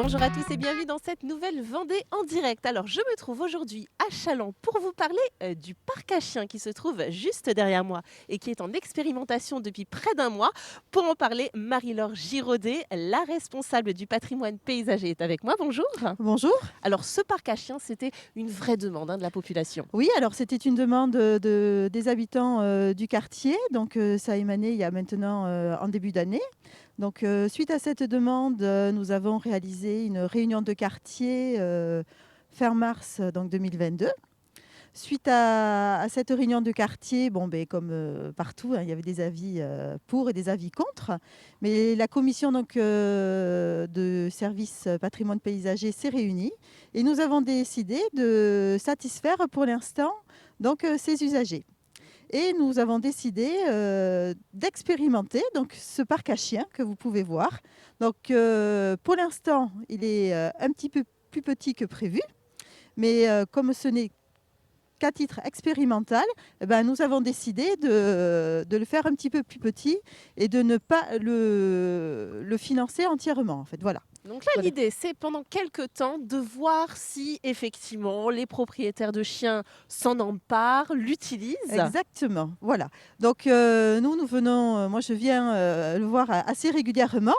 Bonjour à tous et bienvenue dans cette nouvelle Vendée en direct. Alors, je me trouve aujourd'hui à Châlons pour vous parler du parc à chiens qui se trouve juste derrière moi et qui est en expérimentation depuis près d'un mois. Pour en parler, Marie-Laure Giraudet, la responsable du patrimoine paysager, est avec moi. Bonjour. Bonjour. Alors, ce parc à chiens, c'était une vraie demande de la population. Oui, alors c'était une demande des habitants du quartier. Donc ça a émané il y a maintenant en début d'année. Donc suite à cette demande, nous avons réalisé une réunion de quartier fin mars donc 2022. Suite à cette réunion de quartier, bon, ben, comme partout, hein, il y avait des avis pour et des avis contre. Mais la commission donc, de service patrimoine paysager s'est réunie et nous avons décidé de satisfaire pour l'instant donc, ces usagers. Et nous avons décidé d'expérimenter donc, ce parc à chiens que vous pouvez voir. Donc, pour l'instant, il est un petit peu plus petit que prévu. Mais comme ce n'est qu'à titre expérimental, eh ben, nous avons décidé de le faire un petit peu plus petit et de ne pas le financer entièrement. En fait, voilà. Donc là, Voilà. l'idée, c'est pendant quelques temps de voir si effectivement les propriétaires de chiens s'en emparent, l'utilisent. Exactement. Voilà. Donc nous venons, moi je viens le voir assez régulièrement.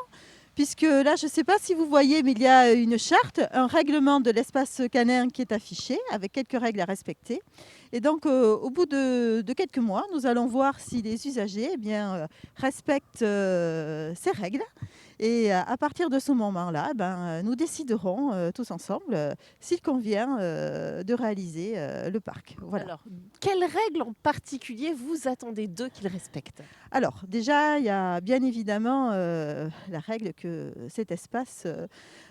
Puisque là, je ne sais pas si vous voyez, mais il y a une charte, un règlement de l'espace canin qui est affiché, avec quelques règles à respecter. Et donc, au bout de quelques mois, nous allons voir si les usagers respectent ces règles. Et à partir de ce moment-là, nous déciderons tous ensemble s'il convient de réaliser le parc. Voilà. Alors, quelles règles en particulier vous attendez d'eux qu'ils respectent? Alors, déjà, il y a bien évidemment la règle que cet espace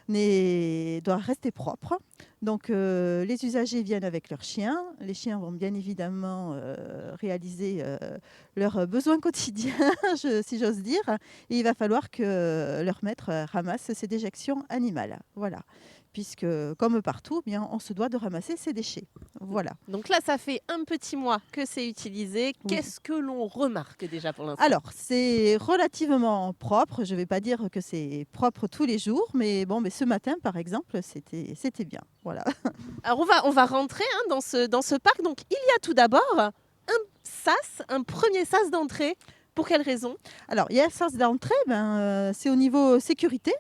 doit rester propre. Donc, les usagers viennent avec leurs chiens. Les chiens vont bien évidemment réaliser leurs besoins quotidiens, si j'ose dire. Et il va falloir que leur maître ramasse ses déjections animales. Voilà. Puisque, comme partout, eh bien, on se doit de ramasser ses déchets. Voilà. Donc là, ça fait un petit mois que c'est utilisé. Oui. Qu'est-ce que l'on remarque déjà pour l'instant? Alors, c'est relativement propre. Je ne vais pas dire que c'est propre tous les jours, mais bon, mais ce matin, par exemple, c'était bien. Voilà. Alors on va rentrer dans ce parc. Donc il y a tout d'abord un sas, un premier sas d'entrée. Pour quelle raison? Alors, il y a un sens d'entrée, c'est au niveau sécurité.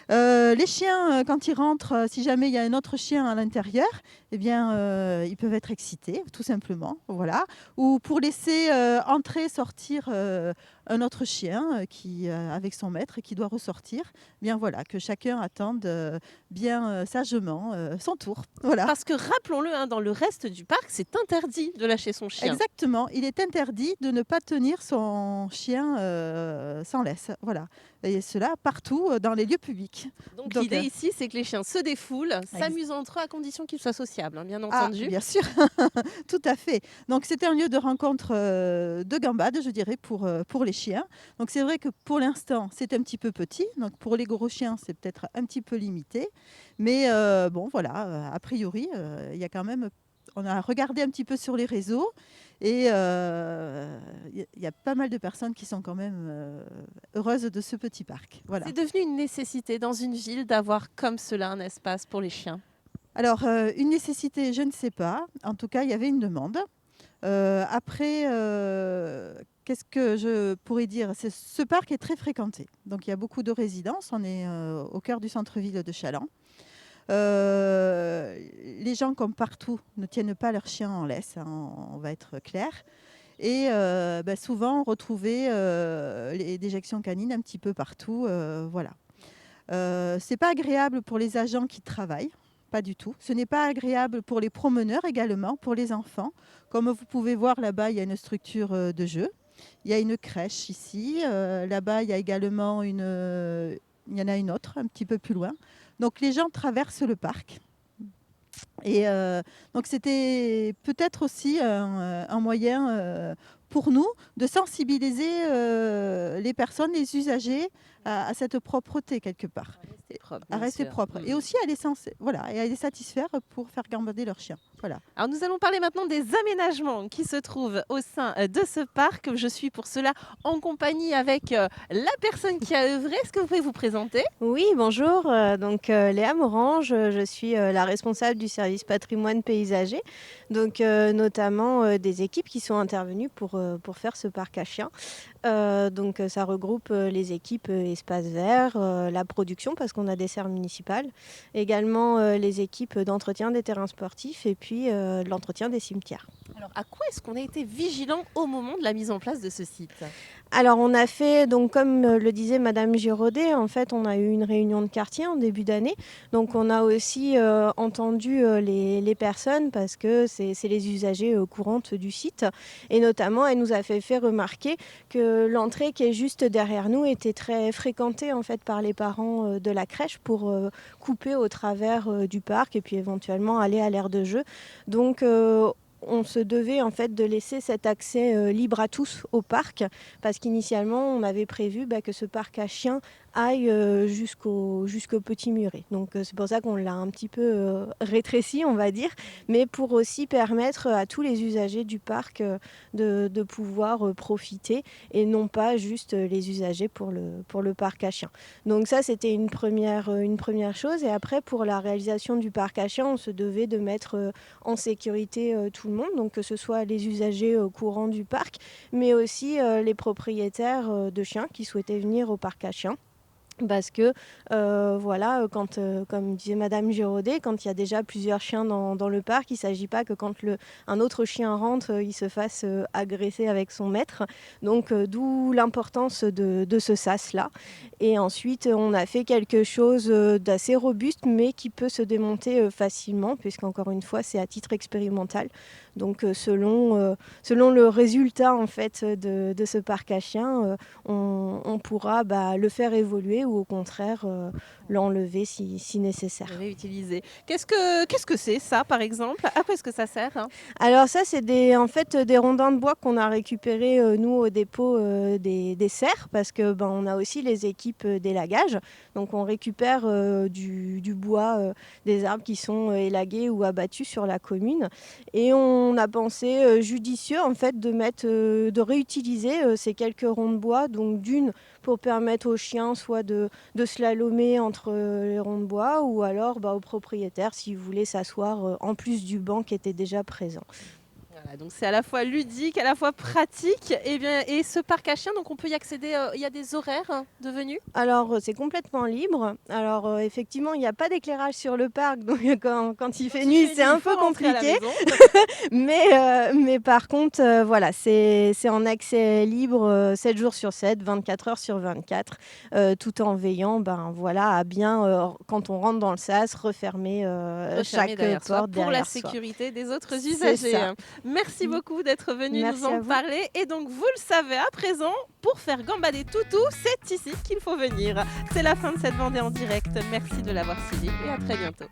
Les chiens, quand ils rentrent, si jamais il y a un autre chien à l'intérieur, eh bien, ils peuvent être excités, tout simplement, voilà. Ou pour laisser, entrer, sortir, un autre chien, avec son maître, qui doit ressortir, eh bien voilà, que chacun attende, bien, sagement, son tour. Voilà. Parce que rappelons-le, dans le reste du parc, c'est interdit de lâcher son chien. Exactement, il est interdit de ne pas tenir son chien, sans laisse, voilà. Et cela partout, dans les lieux publics. Donc Donc, l'idée ici, c'est que les chiens se défoulent, ex s'amusent entre eux à condition qu'ils soient sociables, bien Ah, entendu. bien sûr, tout à fait. Donc c'était un lieu de rencontre, de gambade, je dirais, pour les chiens. Donc c'est vrai que pour l'instant, c'est un petit peu petit, donc pour les gros chiens, c'est peut-être un petit peu limité. Mais bon voilà, a priori, il y a quand même on a regardé un petit peu sur les réseaux et il y a pas mal de personnes qui sont quand même, heureuses de ce petit parc. Voilà. C'est devenu une nécessité dans une ville d'avoir comme cela un espace pour les chiens. Alors, une nécessité, je ne sais pas. En tout cas, il y avait une demande. Après, qu'est-ce que je pourrais dire? Ce parc est très fréquenté. Donc il y a beaucoup de résidences. On est, au cœur du centre-ville de Challans. Les gens, comme partout, ne tiennent pas leurs chiens en laisse, hein, on va être clair. Et souvent, on retrouvait, les déjections canines un petit peu partout, voilà. C'est pas agréable pour les agents qui travaillent, pas du tout. Ce n'est pas agréable pour les promeneurs également, pour les enfants. Comme vous pouvez voir là-bas, il y a une structure, de jeu. Il y a une crèche ici, là-bas, il y a également il y en a une autre un petit peu plus loin. Donc les gens traversent le parc et donc c'était peut-être aussi un moyen, pour nous de sensibiliser, les personnes, les usagers à cette propreté quelque part, Rester propre, à bien rester sûr. propre. Et aussi voilà, et à les satisfaire pour faire gambader leur chien. Voilà. Alors nous allons parler maintenant des aménagements qui se trouvent au sein de ce parc. Je suis pour cela en compagnie avec la personne qui a œuvré. Est-ce que vous pouvez vous présenter? Oui, bonjour. Léa Morange, je suis la responsable du service patrimoine paysager, notamment des équipes qui sont intervenues pour faire ce parc à chiens. Ça regroupe les équipes espaces verts, la production parce qu'on a des serres municipales, également les équipes d'entretien des terrains sportifs et puis l'entretien des cimetières. Alors à quoi est-ce qu'on a été vigilant au moment de la mise en place de ce site? Alors on a fait, donc comme le disait Madame Giraudet, en fait on a eu une réunion de quartier en début d'année. Donc on a aussi entendu les personnes parce que c'est les usagers courantes du site. Et notamment elle nous a fait remarquer que l'entrée qui est juste derrière nous était très fréquentée en fait par les parents de la crèche pour couper au travers du parc et puis éventuellement aller à l'aire de jeu. Donc on se devait en fait de laisser cet accès libre à tous au parc parce qu'initialement on avait prévu que ce parc à chiens aille jusqu'au petit muret. Donc c'est pour ça qu'on l'a un petit peu rétréci on va dire, mais pour aussi permettre à tous les usagers du parc de pouvoir profiter et non pas juste les usagers pour le parc à chiens. Donc ça c'était une première chose et après pour la réalisation du parc à chiens on se devait de mettre en sécurité tout le monde, donc que ce soit les usagers courants du parc, mais aussi les propriétaires de chiens qui souhaitaient venir au parc à chiens. Parce que, comme disait Madame Giraudet, quand il y a déjà plusieurs chiens dans le parc, il ne s'agit pas que quand un autre chien rentre, il se fasse agresser avec son maître. Donc, d'où l'importance de ce sas-là. Et ensuite, on a fait quelque chose d'assez robuste, mais qui peut se démonter facilement, puisqu'encore une fois, c'est à titre expérimental. Donc, selon le résultat en fait, de ce parc à chiens, on pourra le faire évoluer ou au contraire l'enlever si nécessaire. Réutiliser. Qu'est-ce que c'est ça par exemple? À quoi est-ce que ça sert, hein? Alors ça c'est des rondins de bois qu'on a récupérés nous au dépôt des serres parce que on a aussi les équipes d'élagage. Donc on récupère du bois des arbres qui sont élagués ou abattus sur la commune et on a pensé judicieux en fait de réutiliser ces quelques ronds de bois, donc d'une pour permettre aux chiens soit de slalomer entre les ronds de bois ou alors aux propriétaires s'ils voulaient s'asseoir en plus du banc qui était déjà présent. Voilà, donc c'est à la fois ludique, à la fois pratique. Et ce parc à chiens, donc on peut y accéder, il y a des horaires de venue? Alors c'est complètement libre. Alors effectivement il n'y a pas d'éclairage sur le parc, donc quand il fait nuit c'est un peu compliqué. Mais par contre voilà, c'est en accès libre 7 jours sur 7, 24 heures sur 24, tout en veillant à bien quand on rentre dans le sas refermer chaque porte pour la derrière soi. sécurité des autres C'est usagers. ça. Merci beaucoup d'être venu Merci nous à en vous. parler. Et donc vous le savez à présent, pour faire gambader Toutou, c'est ici qu'il faut venir. C'est la fin de cette Vendée en direct. Merci de l'avoir suivi et à très bientôt.